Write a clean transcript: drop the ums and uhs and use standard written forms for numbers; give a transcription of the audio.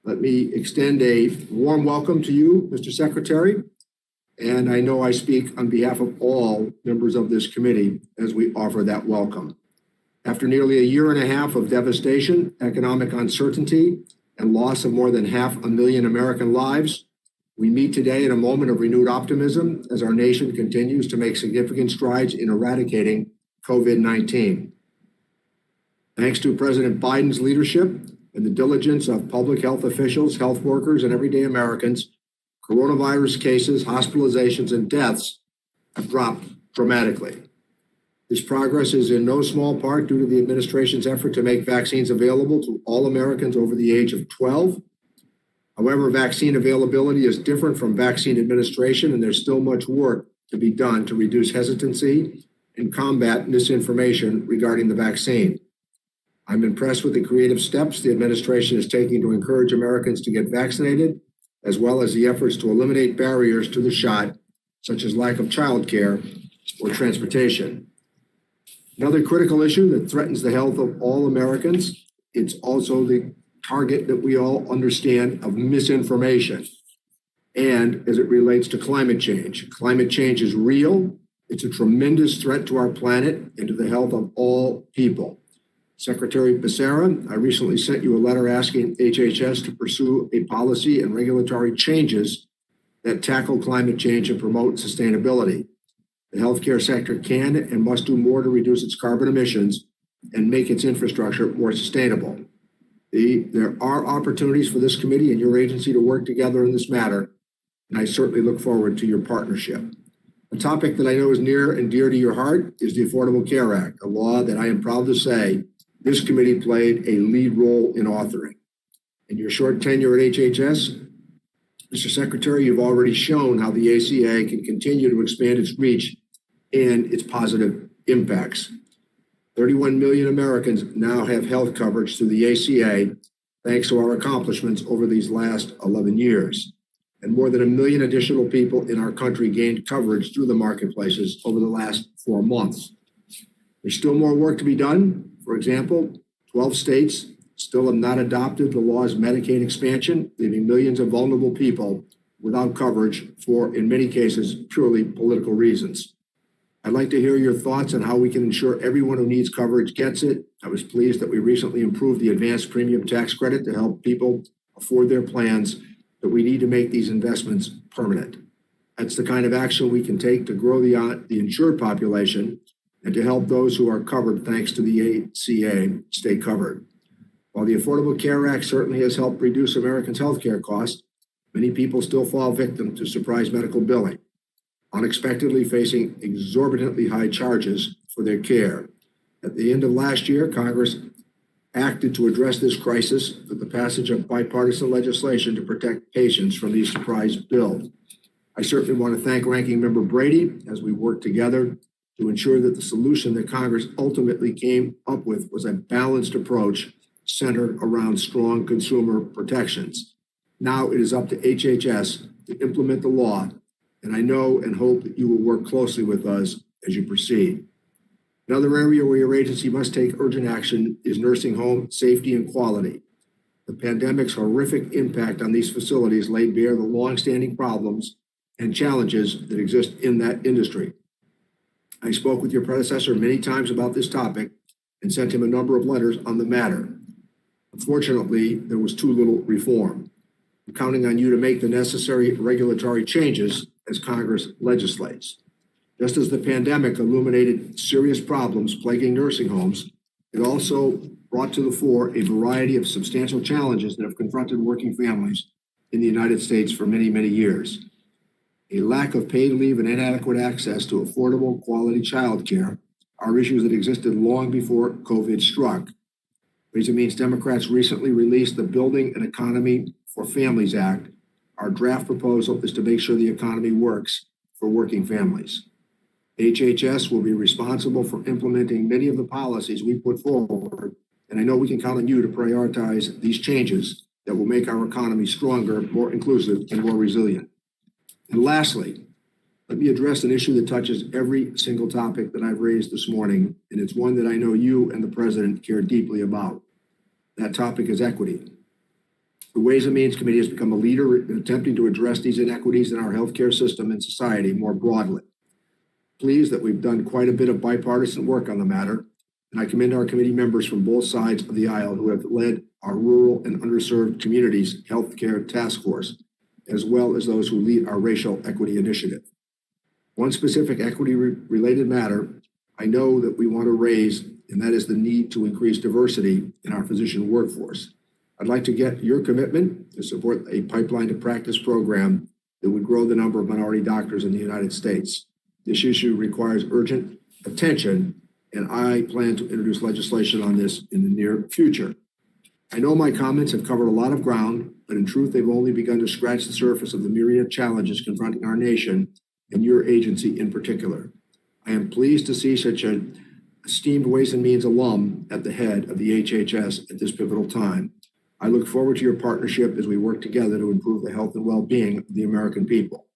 Let me extend a warm welcome to you, Mr. Secretary, and I know I speak on behalf of all members of this committee as we offer that welcome. After nearly a year and a half of devastation, economic uncertainty, and loss of more than 500,000 American lives, we meet today in a moment of renewed optimism as our nation continues to make significant strides in eradicating COVID-19. Thanks to President Biden's leadership and the diligence of public health officials, health workers, and everyday Americans, coronavirus cases, hospitalizations, and deaths have dropped dramatically. This progress is in no small part due to the administration's effort to make vaccines available to all Americans over the age of 12. However, vaccine availability is different from vaccine administration, and there's still much work to be done to reduce hesitancy and combat misinformation regarding the vaccine. I'm impressed with the creative steps the administration is taking to encourage Americans to get vaccinated, as well as the efforts to eliminate barriers to the shot, such as lack of childcare or transportation. Another critical issue that threatens the health of all Americans, it's also the target that we all understand of misinformation. And as it relates to climate change is real. It's a tremendous threat to our planet and to the health of all people. Secretary Becerra, I recently sent you a letter asking HHS to pursue a policy and regulatory changes that tackle climate change and promote sustainability. The healthcare sector can and must do more to reduce its carbon emissions and make its infrastructure more sustainable. There are opportunities for this committee and your agency to work together in this matter, and I certainly look forward to your partnership. A topic that I know is near and dear to your heart is the Affordable Care Act, a law that I am proud to say this committee played a lead role in authoring. In your short tenure at HHS, Mr. Secretary, you've already shown how the ACA can continue to expand its reach and its positive impacts. 31 million Americans now have health coverage through the ACA, thanks to our accomplishments over these last 11 years. And more than 1 million additional people in our country gained coverage through the marketplaces over the last 4 months. There's still more work to be done. For example, 12 states still have not adopted the law's Medicaid expansion, leaving millions of vulnerable people without coverage for, in many cases, purely political reasons. I'd like to hear your thoughts on how we can ensure everyone who needs coverage gets it. I was pleased that we recently improved the advanced premium tax credit to help people afford their plans, but we need to make these investments permanent. That's the kind of action we can take to grow the insured population and to help those who are covered thanks to the ACA stay covered. While the Affordable Care Act certainly has helped reduce Americans' health care costs, many people still fall victim to surprise medical billing, unexpectedly facing exorbitantly high charges for their care. At the end of last year, Congress acted to address this crisis with the passage of bipartisan legislation to protect patients from these surprise bills. I certainly want to thank Ranking Member Brady as we work together to ensure that the solution that Congress ultimately came up with was a balanced approach centered around strong consumer protections. Now it is up to HHS to implement the law, and I know and hope that you will work closely with us as you proceed. Another area where your agency must take urgent action is nursing home safety and quality. The pandemic's horrific impact on these facilities laid bare the longstanding problems and challenges that exist in that industry. I spoke with your predecessor many times about this topic and sent him a number of letters on the matter. Unfortunately, there was too little reform. I'm counting on you to make the necessary regulatory changes as Congress legislates. Just as the pandemic illuminated serious problems plaguing nursing homes, it also brought to the fore a variety of substantial challenges that have confronted working families in the United States for many, many years. A lack of paid leave and inadequate access to affordable, quality child care are issues that existed long before COVID struck. Ways and Means Democrats recently released the Building an Economy for Families Act. Our draft proposal is to make sure the economy works for working families. HHS will be responsible for implementing many of the policies we put forward, and I know we can count on you to prioritize these changes that will make our economy stronger, more inclusive, and more resilient. And lastly, let me address an issue that touches every single topic that I've raised this morning, and it's one that I know you and the President care deeply about. That topic is equity. The Ways and Means Committee has become a leader in attempting to address these inequities in our healthcare system and society more broadly. Pleased that we've done quite a bit of bipartisan work on the matter, and I commend our committee members from both sides of the aisle who have led our rural and underserved communities healthcare task force, as well as those who lead our racial equity initiative. One specific equity-related matter I know that we want to raise, and that is the need to increase diversity in our physician workforce. I'd like to get your commitment to support a pipeline to practice program that would grow the number of minority doctors in the United States. This issue requires urgent attention, and I plan to introduce legislation on this in the near future. I know my comments have covered a lot of ground, but in truth, they've only begun to scratch the surface of the myriad challenges confronting our nation and your agency in particular. I am pleased to see such an esteemed Ways and Means alum at the head of the HHS at this pivotal time. I look forward to your partnership as we work together to improve the health and well-being of the American people.